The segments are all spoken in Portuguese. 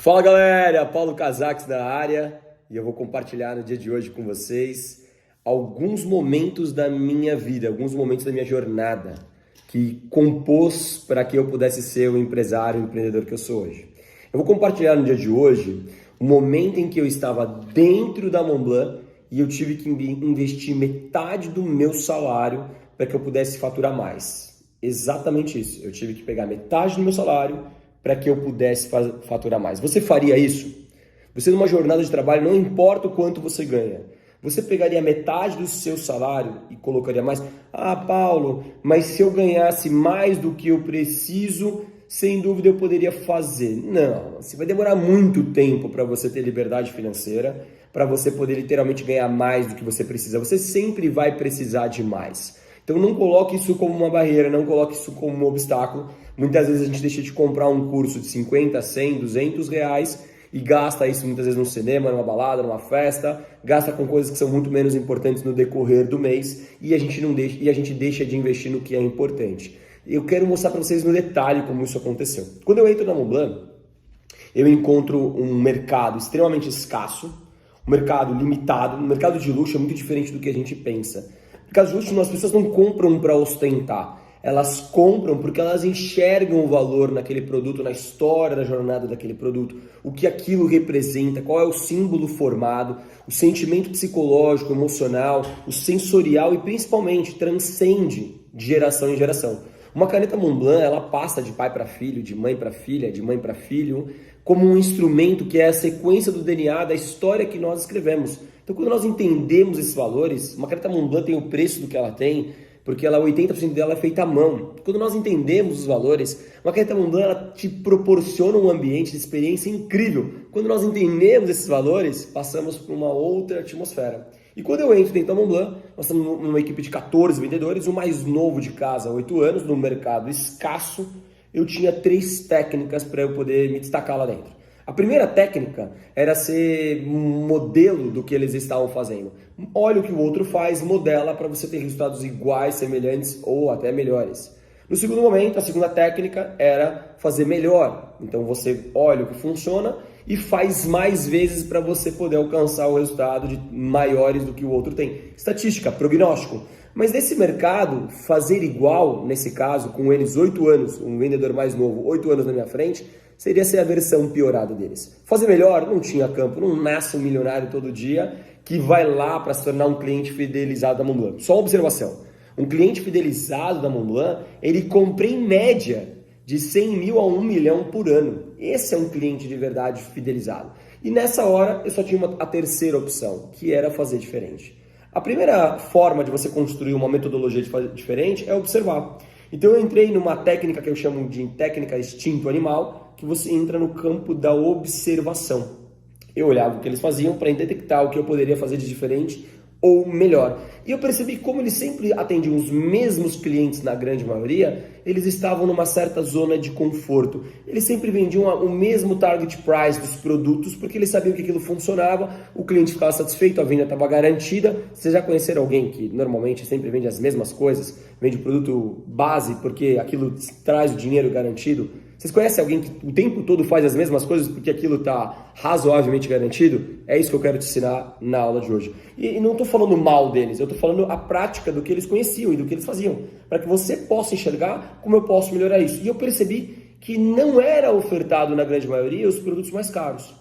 Fala galera, Paulo Casax da área e eu vou compartilhar no dia de hoje com vocês alguns momentos da minha vida, alguns momentos da minha jornada que compôs para que eu pudesse ser o empresário, o empreendedor que eu sou hoje. Eu vou compartilhar no dia de hoje o momento em que eu estava dentro da Montblanc e eu tive que investir metade do meu salário para que eu pudesse faturar mais. Exatamente isso, eu tive que pegar metade do meu salário para que eu pudesse faturar mais. Você faria isso? Você numa jornada de trabalho, não importa o quanto você ganha, você pegaria metade do seu salário e colocaria mais? Ah, Paulo, mas se eu ganhasse mais do que eu preciso, sem dúvida eu poderia fazer. Não, você vai demorar muito tempo para você ter liberdade financeira, para você poder literalmente ganhar mais do que você precisa. Você sempre vai precisar de mais. Então não coloque isso como uma barreira, não coloque isso como um obstáculo. Muitas vezes a gente deixa de comprar um curso de 50, 100, 200 reais e gasta isso muitas vezes no cinema, numa balada, numa festa, gasta com coisas que são muito menos importantes no decorrer do mês e a gente deixa de investir no que é importante. Eu quero mostrar para vocês no detalhe como isso aconteceu. Quando eu entro na Montblanc, eu encontro um mercado extremamente escasso, um mercado limitado, um mercado de luxo é muito diferente do que a gente pensa. No mercado de luxo, as pessoas não compram para ostentar, elas compram porque elas enxergam o valor naquele produto, na história da jornada daquele produto, o que aquilo representa, qual é o símbolo formado, o sentimento psicológico, emocional, o sensorial e principalmente transcende de geração em geração. Uma caneta Montblanc, ela passa de pai para filho, de mãe para filha, de mãe para filho, como um instrumento que é a sequência do DNA da história que nós escrevemos. Então, quando nós entendemos esses valores, uma caneta Montblanc tem o preço do que ela tem, porque ela, 80% dela é feita à mão. Quando nós entendemos os valores, uma caneta Montblanc ela te proporciona um ambiente de experiência incrível. Quando nós entendemos esses valores, passamos por uma outra atmosfera. E quando eu entro dentro da Montblanc, nós estamos numa equipe de 14 vendedores, o mais novo de casa, 8 anos, no mercado escasso, eu tinha 3 técnicas para eu poder me destacar lá dentro. A primeira técnica era ser um modelo do que eles estavam fazendo. Olha o que o outro faz, modela para você ter resultados iguais, semelhantes ou até melhores. No segundo momento, a segunda técnica era fazer melhor. Então você olha o que funciona e faz mais vezes para você poder alcançar o resultado de maiores do que o outro tem. Estatística, prognóstico. Mas nesse mercado, fazer igual, nesse caso, com eles 8 anos, um vendedor mais novo, 8 anos na minha frente, seria ser a versão piorada deles. Fazer melhor, não tinha campo, não nasce um milionário todo dia que vai lá para se tornar um cliente fidelizado da Montblanc. Só uma observação, um cliente fidelizado da Montblanc, ele compra em média de 100 mil a 1 milhão por ano. Esse é um cliente de verdade fidelizado. E nessa hora eu só tinha a terceira opção, que era fazer diferente. A primeira forma de você construir uma metodologia de fazer diferente é observar. Então eu entrei numa técnica que eu chamo de técnica instinto animal, que você entra no campo da observação. Eu olhava o que eles faziam para detectar o que eu poderia fazer de diferente ou melhor. E eu percebi como eles sempre atendiam os mesmos clientes na grande maioria, eles estavam numa certa zona de conforto. Eles sempre vendiam o mesmo target price dos produtos porque eles sabiam que aquilo funcionava, o cliente ficava satisfeito, a venda estava garantida. Vocês já conheceram alguém que normalmente sempre vende as mesmas coisas, vende o produto base porque aquilo traz o dinheiro garantido? Vocês conhecem alguém que o tempo todo faz as mesmas coisas porque aquilo está razoavelmente garantido? É isso que eu quero te ensinar na aula de hoje. E não estou falando mal deles, eu estou falando a prática do que eles conheciam e do que eles faziam, para que você possa enxergar como eu posso melhorar isso. E eu percebi que não era ofertado na grande maioria os produtos mais caros.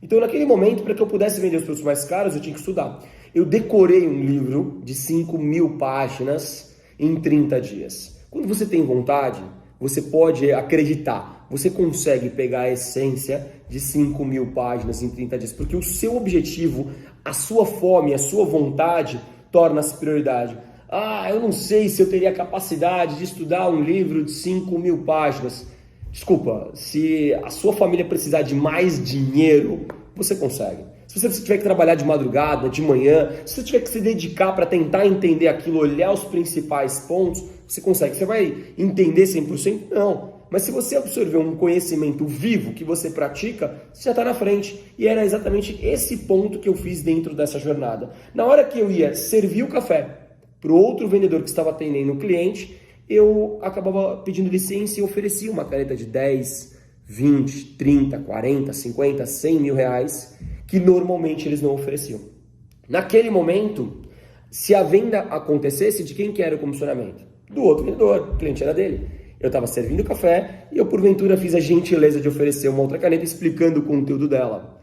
Então naquele momento, para que eu pudesse vender os produtos mais caros, eu tinha que estudar. Eu decorei um livro de 5.000 páginas em 30 dias. Quando você tem vontade, você pode acreditar, você consegue pegar a essência de 5.000 páginas em 30 dias, porque o seu objetivo, a sua fome, a sua vontade torna-se prioridade. Ah, eu não sei se eu teria a capacidade de estudar um livro de 5.000 páginas. Desculpa, se a sua família precisar de mais dinheiro, você consegue. Se você tiver que trabalhar de madrugada, de manhã, se você tiver que se dedicar para tentar entender aquilo, olhar os principais pontos, você consegue. Você vai entender 100%? Não. Mas se você absorver um conhecimento vivo que você pratica, você já está na frente. E era exatamente esse ponto que eu fiz dentro dessa jornada. Na hora que eu ia servir o café para o outro vendedor que estava atendendo o cliente, eu acabava pedindo licença e oferecia uma caneta de 10, 20, 30, 40, 50, 100 mil reais que normalmente eles não ofereciam. Naquele momento, se a venda acontecesse, de quem que era o comissionamento? Do outro vendedor, o cliente era dele. Eu estava servindo café e eu, porventura, fiz a gentileza de oferecer uma outra caneta explicando o conteúdo dela.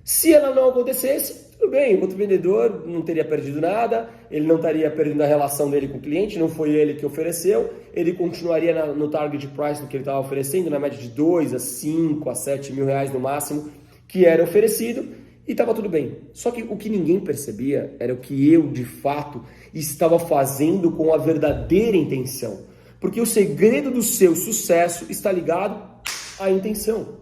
Se ela não acontecesse, tudo bem, o outro vendedor não teria perdido nada, ele não estaria perdendo a relação dele com o cliente, não foi ele que ofereceu, ele continuaria no target price do que ele estava oferecendo, na média de 2 a 5 a 7 mil reais no máximo, que era oferecido, e estava tudo bem. Só que o que ninguém percebia era o que eu, de fato, estava fazendo com a verdadeira intenção. Porque o segredo do seu sucesso está ligado à intenção.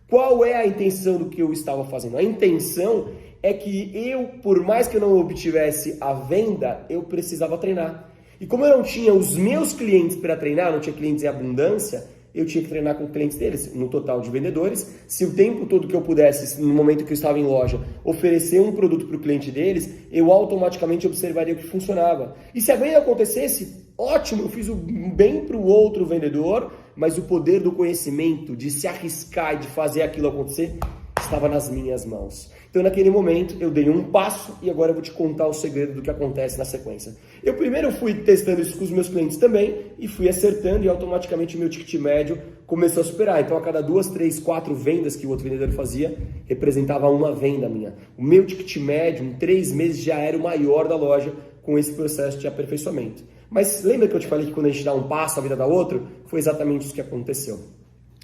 Qual é a intenção do que eu estava fazendo? A intenção é que eu, por mais que eu não obtivesse a venda, eu precisava treinar. E como eu não tinha os meus clientes para treinar, não tinha clientes em abundância, eu tinha que treinar com clientes deles, no total de vendedores. Se o tempo todo que eu pudesse, no momento que eu estava em loja, oferecer um produto para o cliente deles, eu automaticamente observaria o que funcionava. E se a venda acontecesse, ótimo, eu fiz o bem para o outro vendedor, mas o poder do conhecimento, de se arriscar e de fazer aquilo acontecer, estava nas minhas mãos. Então, naquele momento, eu dei um passo e agora eu vou te contar o segredo do que acontece na sequência. Eu primeiro fui testando isso com os meus clientes também e fui acertando e automaticamente o meu ticket médio começou a superar. Então, a cada 2, 3, 4 vendas que o outro vendedor fazia, representava uma venda minha. O meu ticket médio, em 3 meses, já era o maior da loja com esse processo de aperfeiçoamento. Mas lembra que eu te falei que quando a gente dá um passo, a vida dá outro? Foi exatamente isso que aconteceu.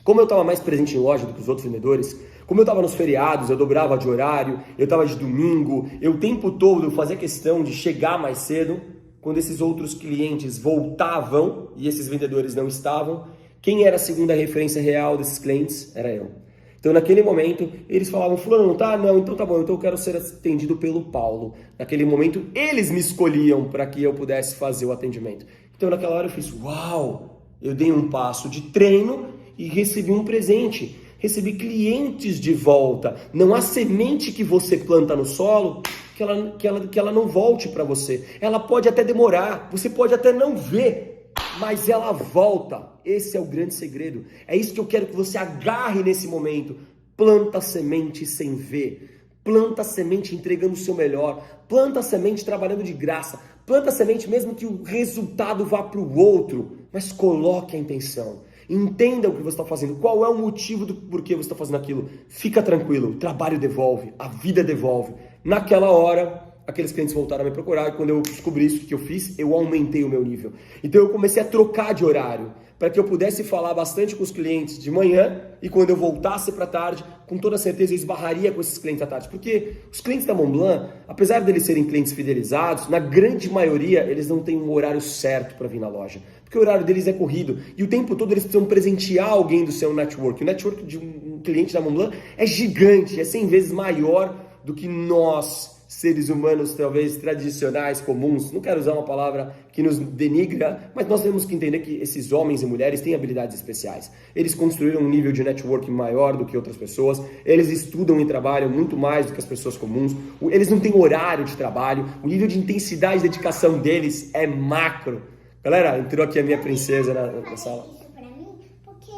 Como eu estava mais presente em loja do que os outros vendedores, como eu estava nos feriados, eu dobrava de horário, eu estava de domingo, eu o tempo todo fazia questão de chegar mais cedo, quando esses outros clientes voltavam e esses vendedores não estavam, quem era a segunda referência real desses clientes? Era eu. Então, naquele momento, eles falavam, fulano, não tá? Não, então tá bom, então eu quero ser atendido pelo Paulo. Naquele momento, eles me escolhiam para que eu pudesse fazer o atendimento. Então, naquela hora eu fiz, uau, eu dei um passo de treino e recebi um presente. Recebi clientes de volta. Não há semente que você planta no solo que ela não volte para você. Ela pode até demorar, você pode até não ver, mas ela volta. Esse é o grande segredo. É isso que eu quero que você agarre nesse momento. Planta semente sem ver. Planta semente entregando o seu melhor. Planta semente trabalhando de graça. Planta semente mesmo que o resultado vá para o outro. Mas coloque a intenção. Entenda o que você está fazendo. Qual é o motivo do porquê você está fazendo aquilo. Fica tranquilo. O trabalho devolve. A vida devolve. Naquela hora, aqueles clientes voltaram a me procurar e quando eu descobri isso, o que eu fiz? Eu aumentei o meu nível. Então eu comecei a trocar de horário para que eu pudesse falar bastante com os clientes de manhã e quando eu voltasse para tarde, com toda certeza eu esbarraria com esses clientes à tarde. Porque os clientes da Montblanc, apesar deles serem clientes fidelizados, na grande maioria eles não têm um horário certo para vir na loja. Porque o horário deles é corrido e o tempo todo eles precisam presentear alguém do seu network. O network de um cliente da Montblanc é gigante, é 100 vezes maior do que nós, seres humanos talvez tradicionais, comuns, não quero usar uma palavra que nos denigra, mas nós temos que entender que esses homens e mulheres têm habilidades especiais. Eles construíram um nível de networking maior do que outras pessoas, eles estudam e trabalham muito mais do que as pessoas comuns, eles não têm horário de trabalho, o nível de intensidade e dedicação deles é macro. Galera, entrou aqui a minha princesa na sala. Isso pra mim, porque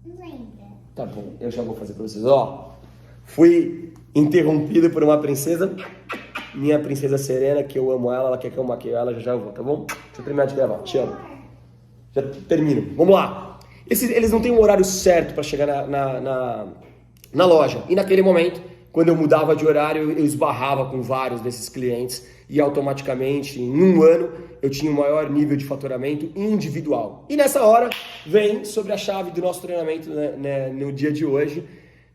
não lembra. Tá bom, eu já vou fazer pra vocês. Ó, fui interrompido por uma princesa, minha princesa Serena, que eu amo ela quer que eu maqueie ela, já eu vou, tá bom? Deixa eu terminar de gravar, te amo. Já termino, vamos lá. Eles não têm um horário certo para chegar na loja. E naquele momento, quando eu mudava de horário, eu esbarrava com vários desses clientes e automaticamente, em um ano, eu tinha o maior nível de faturamento individual. E nessa hora, vem sobre a chave do nosso treinamento no dia de hoje.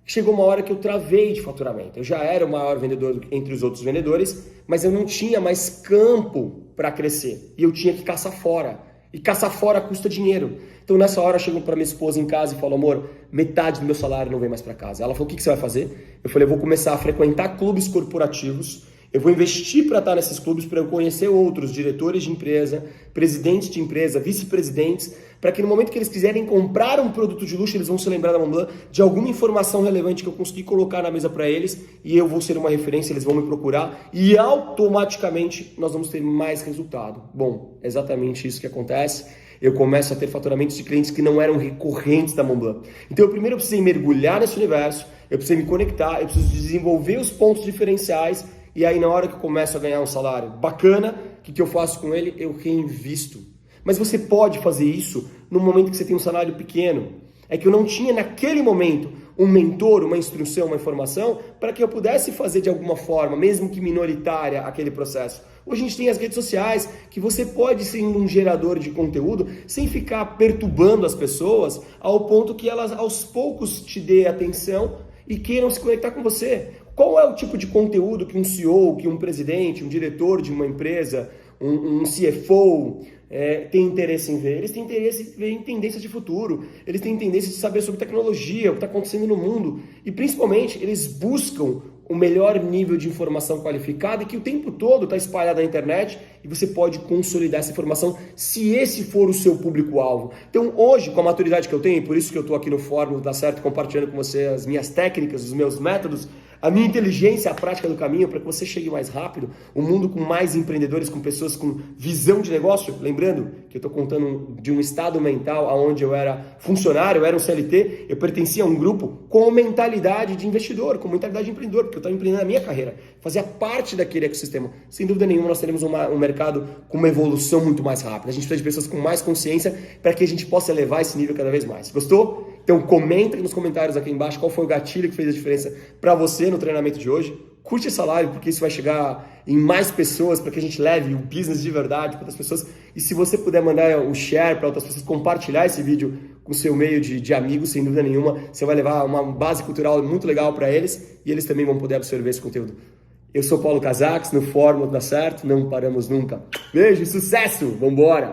Chegou uma hora que eu travei de faturamento. Eu já era o maior vendedor entre os outros vendedores, mas eu não tinha mais campo para crescer. E eu tinha que caçar fora. E caçar fora custa dinheiro. Então nessa hora eu chego para minha esposa em casa e falo, amor, metade do meu salário não vem mais para casa. Ela falou, o que você vai fazer? Eu falei, eu vou começar a frequentar clubes corporativos Eu vou investir para estar nesses clubes, para eu conhecer outros diretores de empresa, presidentes de empresa, vice-presidentes, para que no momento que eles quiserem comprar um produto de luxo, eles vão se lembrar da Montblanc, de alguma informação relevante que eu consegui colocar na mesa para eles, e eu vou ser uma referência, eles vão me procurar, e automaticamente nós vamos ter mais resultado. Bom, é exatamente isso que acontece. Eu começo a ter faturamentos de clientes que não eram recorrentes da Montblanc. Então, primeiro eu precisei mergulhar nesse universo, eu precisei me conectar, eu preciso desenvolver os pontos diferenciais, e aí na hora que eu começo a ganhar um salário bacana, o que eu faço com ele? Eu reinvisto. Mas você pode fazer isso no momento que você tem um salário pequeno. É que eu não tinha naquele momento um mentor, uma instrução, uma informação para que eu pudesse fazer de alguma forma, mesmo que minoritária, aquele processo. Hoje a gente tem as redes sociais, que você pode ser um gerador de conteúdo sem ficar perturbando as pessoas ao ponto que elas aos poucos te dê atenção e queiram se conectar com você. Qual é o tipo de conteúdo que um CEO, que um presidente, um diretor de uma empresa, um CFO tem interesse em ver? Eles têm interesse em ver em tendências de futuro, eles têm interesse de saber sobre tecnologia, o que está acontecendo no mundo e principalmente eles buscam o melhor nível de informação qualificada e que o tempo todo está espalhada na internet e você pode consolidar essa informação se esse for o seu público-alvo. Então hoje, com a maturidade que eu tenho, e por isso que eu estou aqui no Fórum, dá certo, compartilhando com você as minhas técnicas, os meus métodos, a minha inteligência, a prática do caminho para que você chegue mais rápido, um mundo com mais empreendedores, com pessoas com visão de negócio. Lembrando que eu estou contando de um estado mental onde eu era funcionário, eu era um CLT, eu pertencia a um grupo com mentalidade de investidor, com mentalidade de empreendedor, porque eu estava empreendendo a minha carreira, fazia parte daquele ecossistema. Sem dúvida nenhuma, nós teremos um mercado com uma evolução muito mais rápida. A gente precisa de pessoas com mais consciência para que a gente possa elevar esse nível cada vez mais. Gostou? Então comenta nos comentários aqui embaixo qual foi o gatilho que fez a diferença para você no treinamento de hoje. Curte essa live porque isso vai chegar em mais pessoas para que a gente leve o business de verdade para outras pessoas. E se você puder mandar o share para outras pessoas, compartilhar esse vídeo com o seu meio de amigos, sem dúvida nenhuma, você vai levar uma base cultural muito legal para eles e eles também vão poder absorver esse conteúdo. Eu sou Paulo Casaks, no Fórum Dá Certo, não paramos nunca. Beijo e sucesso! Vambora!